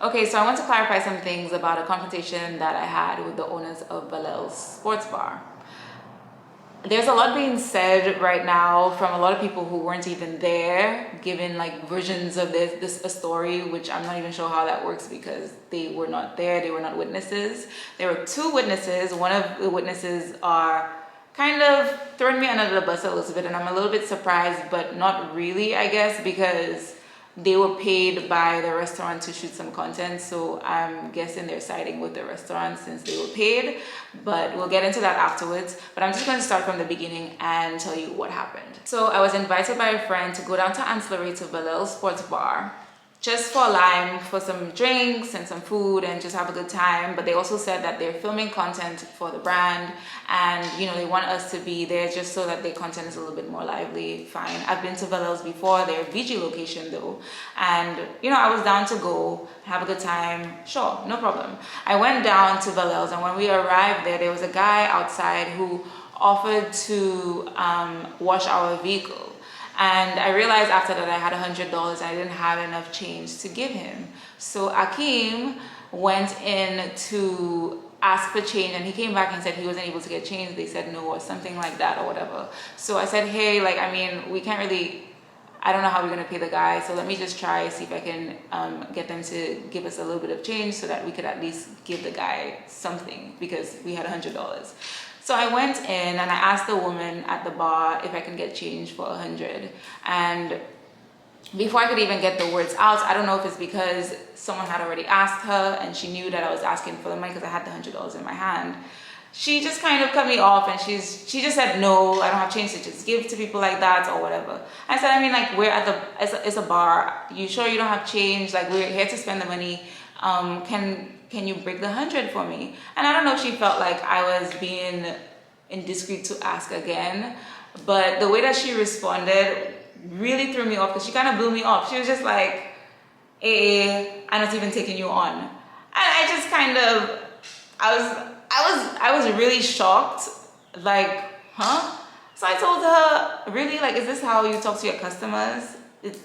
Okay, so I want to clarify some things about a confrontation that I had with the owners of Valel's Sports Bar. There's a lot being said right now from a lot of people who weren't even there, giving like versions of this a story, which I'm not even sure how that works because they were not there, they were not witnesses. There were two witnesses. One of the witnesses are kind of throwing me under the bus a little bit, and I'm a little bit surprised, but not really, I guess, because they were paid by the restaurant to shoot some content, so I'm guessing they're siding with the restaurant since they were paid, but we'll get into that afterwards. But I'm just going to start from the beginning and tell you what happened. So I was invited by a friend to go down to Ancillary to Valel's Sports Bar just for Lime for some drinks and some food and just have a good time. But they also said that they're filming content for the brand, and they want us to be there just so that their content is a little bit more lively. Fine. I've been to Valel's before, their VG location though, and I was down to go have a good time. Sure, no problem. I went down to Valel's, and when we arrived there was a guy outside who offered to wash our vehicle. And I realized after that I had $100 and I didn't have enough change to give him. So Akeem went in to ask for change, and he came back and said he wasn't able to get change. They said no or something like that or whatever. So I said, hey, we can't really, I don't know how we're going to pay the guy, so let me just try, see if I can get them to give us a little bit of change so that we could at least give the guy something, because we had $100. So I went in and I asked the woman at the bar if I can get change for 100. And before I could even get the words out, I don't know if it's because someone had already asked her and she knew that I was asking for the money because I had the $100 in my hand. She just kind of cut me off, and she just said, no, I don't have change to just give to people like that or whatever. I said, we're at it's a bar. You sure you don't have change? We're here to spend the money. Can you break the 100 for me? And I don't know if she felt like I was being indiscreet to ask again, but the way that she responded really threw me off, because she kind of blew me off. She was just like, hey, I'm not even taking you on. And I just kind of, I was really shocked, huh? So I told her, really, is this how you talk to your customers? It's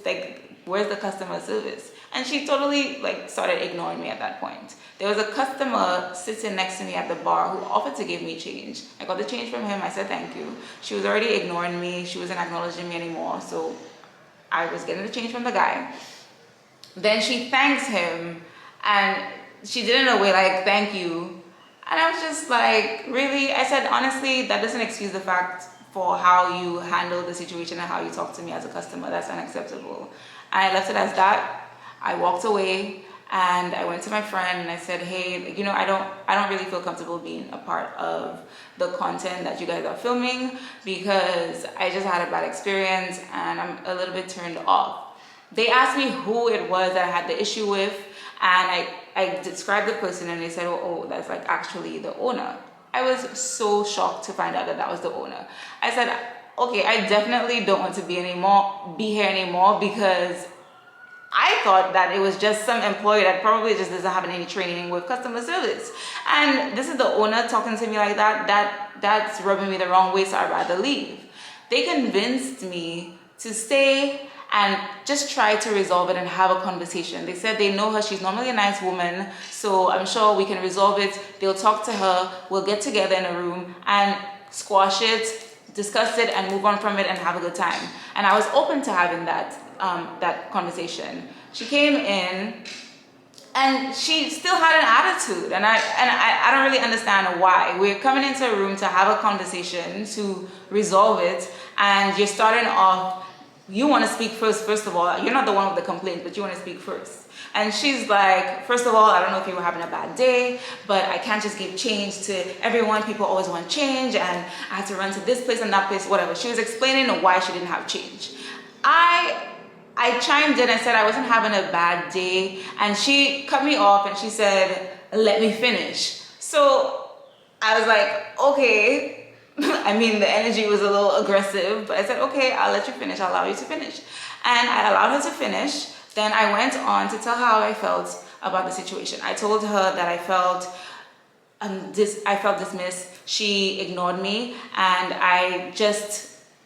where's the customer service? And she totally started ignoring me at that point. There was a customer sitting next to me at the bar who offered to give me change. I got the change from him. I said thank you. She was already ignoring me. She wasn't acknowledging me anymore. So I was getting the change from the guy. Then she thanks him, and she did it in a way thank you. And I was just really? I said, honestly, that doesn't excuse the fact for how you handle the situation and how you talk to me as a customer. That's unacceptable. And I left it as that. I walked away and I went to my friend and I said, hey, I don't really feel comfortable being a part of the content that you guys are filming, because I just had a bad experience and I'm a little bit turned off. They asked me who it was that I had the issue with, and I described the person, and they said, oh, that's actually the owner. I was so shocked to find out that that was the owner. I said, okay, I definitely don't want to be here anymore, because I thought that it was just some employee that probably just doesn't have any training with customer service. And this is the owner talking to me like that. That's rubbing me the wrong way, so I'd rather leave. They convinced me to stay and just try to resolve it and have a conversation. They said they know her. She's normally a nice woman, so I'm sure we can resolve it. They'll talk to her. We'll get together in a room and squash it, discuss it, and move on from it and have a good time. And I was open to having that conversation. She came in and she still had an attitude, and I don't really understand why. We're coming into a room to have a conversation to resolve it, and you're starting off, you want to speak first of all. You're not the one with the complaint, but you want to speak first. And she's like, first of all, I don't know if you were having a bad day, but I can't just give change to everyone. People always want change, and I had to run to this place and that place, whatever. She was explaining why she didn't have change. I chimed in and said I wasn't having a bad day, and she cut me off and she said, let me finish. So I was like, okay. The energy was a little aggressive, but I said, okay, I'll let you finish. I'll allow you to finish. And I allowed her to finish. Then I went on to tell her how I felt about the situation. I told her that I felt dismissed. She ignored me, and I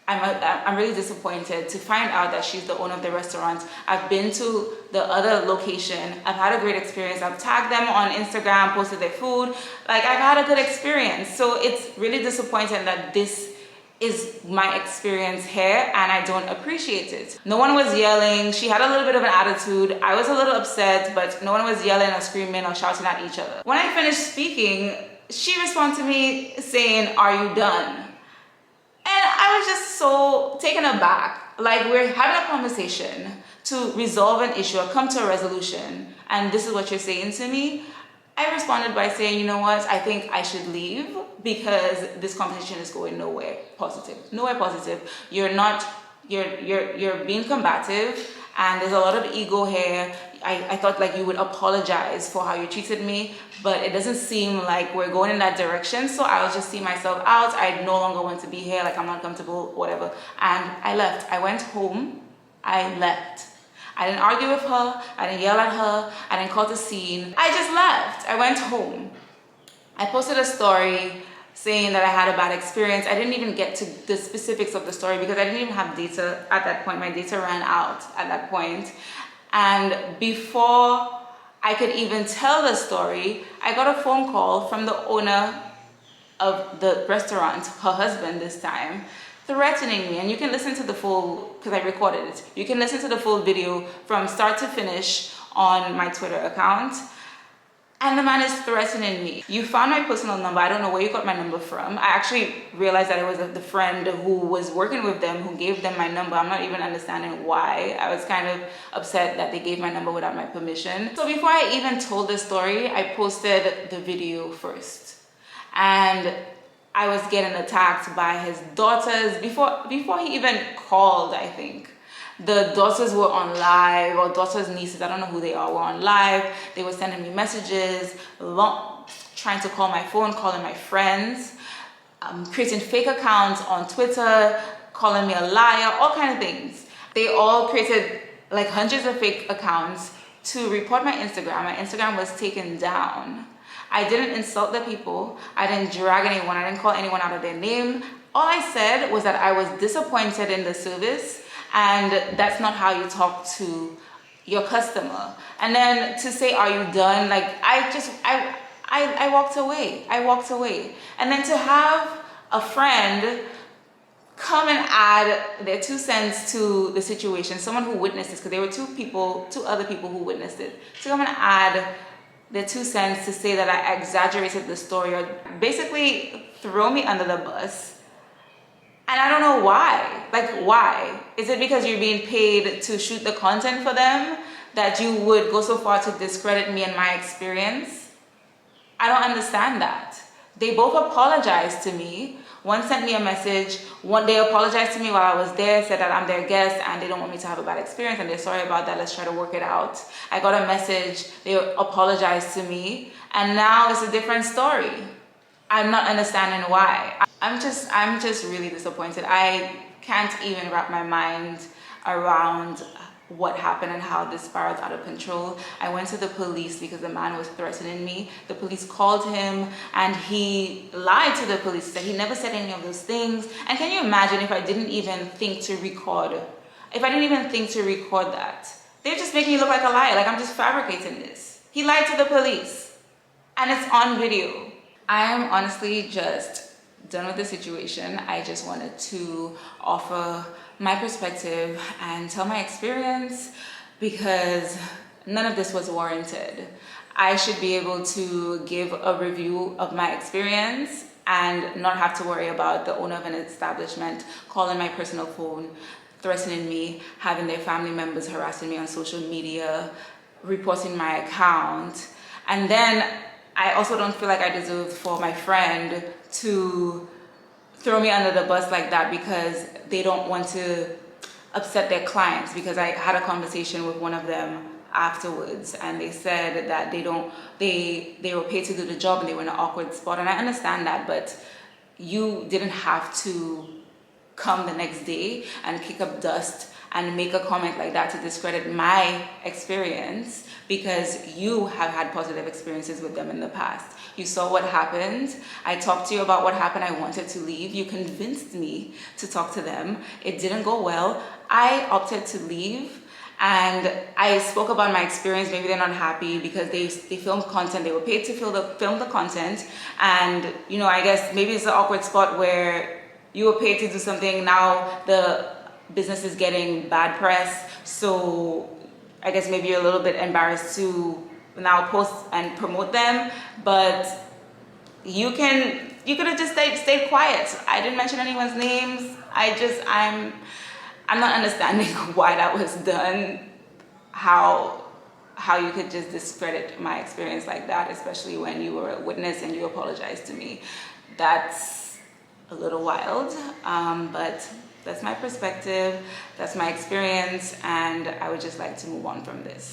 I'm really disappointed to find out that she's the owner of the restaurant. I've been to the other location. I've had a great experience. I've tagged them on Instagram, posted their food. Like, I've had a good experience. So it's really disappointing that this is my experience here and I don't appreciate it. No one was yelling. She had a little bit of an attitude. I was a little upset, but no one was yelling or screaming or shouting at each other. When I finished speaking, she responded to me saying, "Are you done?" And I was just so taken aback. Like, we're having a conversation to resolve an issue or come to a resolution, and this is what you're saying to me. I responded by saying, you know what, I think I should leave because this conversation is going nowhere positive. Nowhere positive. You're being combative, and there's a lot of ego here. I thought like you would apologize for how you treated me, but it doesn't seem like we're going in that direction. So I'll just see myself out. I no longer want to be here. Like, I'm not comfortable, whatever. And I left. I went home. I left. I didn't argue with her. I didn't yell at her. I didn't cause a scene. I just left. I went home. I posted a story saying that I had a bad experience. I didn't even get to the specifics of the story because I didn't even have data at that point. My data ran out at that point. And before I could even tell the story, I got a phone call from the owner of the restaurant, her husband this time, threatening me. And you can listen to the full, because I recorded it, you can listen to the full video from start to finish on my Twitter account. And the man is threatening me. You found my personal number. I don't know where you got my number from. I actually realized that it was the friend who was working with them who gave them my number. I'm not even understanding why. I was kind of upset that they gave my number without my permission. So before I even told the story, I posted the video first. And I was getting attacked by his daughters before he even called, I think. The daughters were on live, or daughters' nieces, I don't know who they are, were on live. They were sending me messages, trying to call my phone, calling my friends, creating fake accounts on Twitter, calling me a liar, all kinds of things. They all created like hundreds of fake accounts to report my Instagram. My Instagram was taken down. I didn't insult the people. I didn't drag anyone. I didn't call anyone out of their name. All I said was that I was disappointed in the service, and that's not how you talk to your customer. And then to say, "Are you done?" Like, I walked away. I walked away. And then to have a friend come and add their 2 cents to the situation, someone who witnessed this, because there were two other people who witnessed it, to come and add their 2 cents to say that I exaggerated the story or basically throw me under the bus. And I don't know why. Like, why? Is it because you're being paid to shoot the content for them that you would go so far to discredit me and my experience? I don't understand that. They both apologized to me. One sent me a message. They apologized to me while I was there, said that I'm their guest and they don't want me to have a bad experience and they're sorry about that. Let's try to work it out. I got a message. They apologized to me. And now it's a different story. I'm not understanding why. I'm just really disappointed. I can't even wrap my mind around what happened and how this spiraled out of control. I went to the police because the man was threatening me. The police called him and he lied to the police, said he never said any of those things. And can you imagine if I didn't even think to record? If I didn't even think to record that? They're just making me look like a liar, like I'm just fabricating this. He lied to the police and it's on video. I am honestly just done with the situation. I just wanted to offer my perspective and tell my experience because none of this was warranted. I should be able to give a review of my experience and not have to worry about the owner of an establishment calling my personal phone, threatening me, having their family members harassing me on social media, reporting my account. And then I also don't feel like I deserve for my friend to throw me under the bus like that because they don't want to upset their clients, because I had a conversation with one of them afterwards and they said that they were paid to do the job and they were in an awkward spot, and I understand that, but you didn't have to come the next day and kick up dust and make a comment like that to discredit my experience because you have had positive experiences with them in the past. You saw what happened. I talked to you about what happened. I wanted to leave. You convinced me to talk to them. It didn't go well. I opted to leave. And I spoke about my experience. Maybe they're not happy because they filmed content. They were paid to film the content. And, you know, I guess maybe it's an awkward spot where you were paid to do something. Now the business is getting bad press. So I guess maybe you're a little bit embarrassed to now post and promote them. But you could have just stayed quiet. I didn't mention anyone's names. I'm not understanding why that was done, how you could just discredit my experience like that, especially when you were a witness and you apologized to me. That's a little wild, but that's my perspective, that's my experience, and I would just like to move on from this.